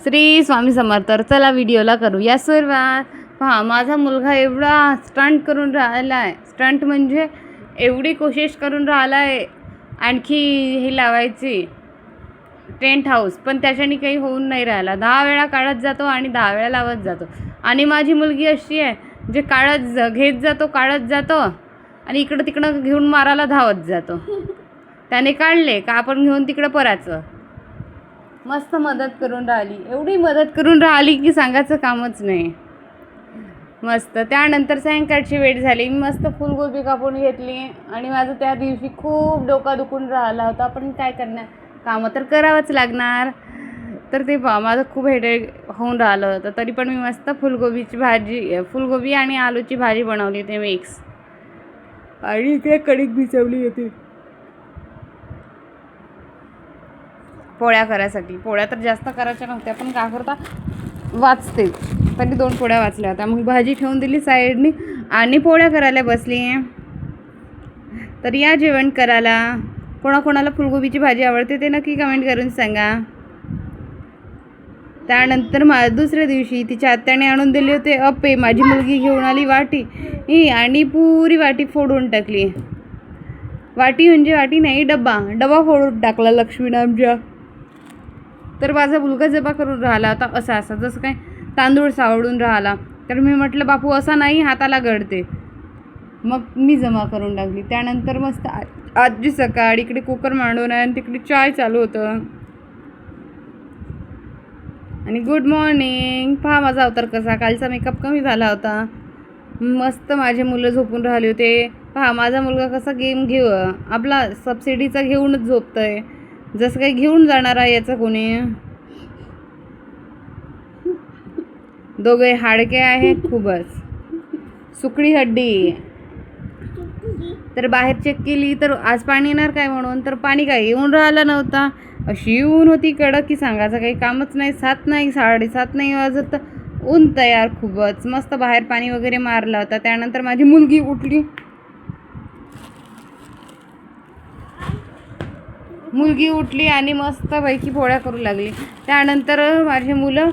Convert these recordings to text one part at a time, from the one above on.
श्री स्वामी समर्थ. चला व्हिडिओला करूया सुरुवात. पहा माझा मुलगा एवढा स्टंट करून राहिला आहे. स्टंट म्हणजे एवढी कोशिश करून राहिला आहे आणखी हे लावायची टेंट हाऊस, पण त्याच्याने काही होऊन नाही राहिला. 10 वेळा काढत जातो आणि 10 वेळा लावत जातो. आणि माझी मुलगी अशी आहे जे घेत जातो काढत जातो आणि इकडं तिकडं घेऊन मारायला धावत जातो. त्याने काढले का आपण घेऊन तिकडं पराचं. मस्त मदत करून राहिली, एवढी मदत करून राहिली की सांगायचं कामच नाही. मस्त. त्यानंतर सायंकाळची वेळ झाली. मी मस्त फुलगोबी कापून घेतली आणि माझं त्या दिवशी खूप डोका दुखून राहिला होता, पण काय करणार, कामं तर करावंच लागणार. तर ते माझं खूप हेडेक होऊन राहिलं होतं, तरी पण मी मस्त फुलगोबी आणि आलूची भाजी बनवली होती मिक्स, आणि इकडे कणिक भिजवली होती पोळ्या करायसाठी. पोळ्या तर जास्त करायच्या नव्हत्या, पण का करता वाचते, तरी 2 पोळ्या वाचल्या होत्या. मग भाजी ठेवून दिली साईडनी आणि पोळ्या करायला बसली. तर या जेवण करायला. कोणाकोणाला फुलगोबीची भाजी आवडते ते नक्की कमेंट करून सांगा. त्यानंतर दुसऱ्या दिवशी तिच्या आत्याने आणून दिले होते अप्पे. माझी मुलगी घेऊन आली वाटी आणि पुरी वाटी फोडून टाकली. वाटी म्हणजे वाटी नाही, डबा फोडून टाकला लक्ष्मीनं आमच्या. तर माझा मुलगा जमा करून राहिला होता असा जसं काय तांदूळ सावळून राहिला. तर मी म्हटलं बापू असा नाही, हाताला गळते. मग मी जमा करून टाकली. त्यानंतर मस्त आजी सकाळ इकडे कुकर मांडून आहे आणि तिकडे चाय चालू होतं. आणि गुड मॉर्निंग. पहा माझा अवतार कसा. कालचा मेकअप कमी झाला होता. मस्त माझे मुलं झोपून राहिले होते. पहा माझा मुलगा कसा गेम आपला सबसिडीचा घेऊनच झोपतोय, जसं काही घेऊन जाणार आहे याचं कोणी. दोघे हाडके आहेत खूपच, सुकडी हड्डी. तर बाहेर चेक केली तर आज पाणी येणार काय म्हणून, तर पाणी काय येऊन राहिला नव्हता. अशी ऊन होती कडक की सांगायचं काही कामच नाही. 7 नाही 7:30 नाही वाजत ऊन तयार खूपच. मस्त बाहेर पाणी वगैरे मारला होता. त्यानंतर माझी मुलगी उठली आणि मस्तपैकी पोळ्या करू लागली. त्यानंतर माझी मुलं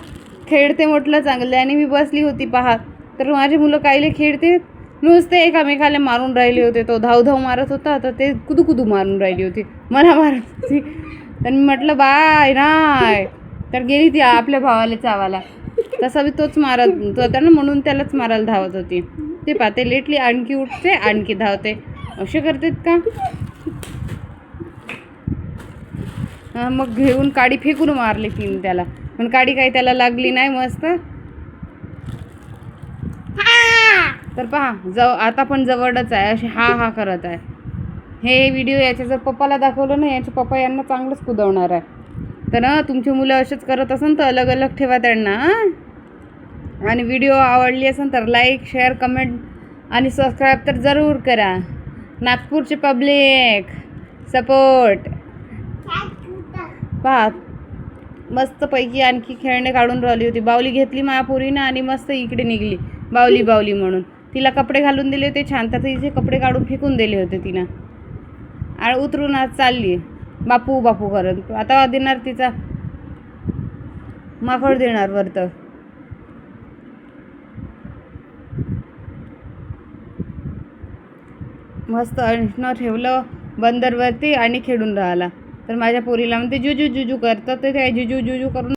खेळते म्हटलं चांगले, आणि मी बसली होती पाहत. तर माझी मुलं कायले खेळते, नुसते एकामेकाला मारून राहिले होते. तो धाव मारत होता, तर ते कुदू मारून राहिली होती, मला मारत होती. तर मी म्हटलं बाय नाही, तर गेली ती आपल्या भावाला चावाला. तसा बी तोच मारत होता ना, म्हणून त्यालाच मारायला धावत होती. ते पाहते लेटली, आणखी उठते आणखी धावते, असे करतात का. मग घेऊन काडी फेकून मारली तिने त्याला, पण काडी काही त्याला लागली नाही. मस्त. तर पहा आता पण जवळच आहे, अशी हा करत आहे. हे व्हिडिओ याच्या जर पप्पाला दाखवलं ना, याचे पप्पा यांना चांगलंच कुदवणार आहे. तर ना तुमची मुलं असेच करत असेल तर अलग ठेवा त्यांना. आणि व्हिडिओ आवडली असेल तर लाईक शेअर कमेंट आणि सबस्क्राईब तर जरूर करा. नागपूरचे पब्लिक सपोर्ट. पहा मस्तपैकी आणखी खेळणे काढून राहिली होती. बाहुली घेतली महापुरीनं आणि मस्त इकडे निघली बाहुली म्हणून. तिला कपडे घालून दिले होते छान, तर तिचे कपडे काढून फेकून दिले होते तिनं. आणि उतरून आज चालली बापू करत. आता देणार तिचा माकड देणार वरत. मस्त अन्न ठेवलं बंदरवरती आणि खेळून राहिला. तर माझ्या पोरीला म्हणते जुजू करतात, तर ते जुजू करून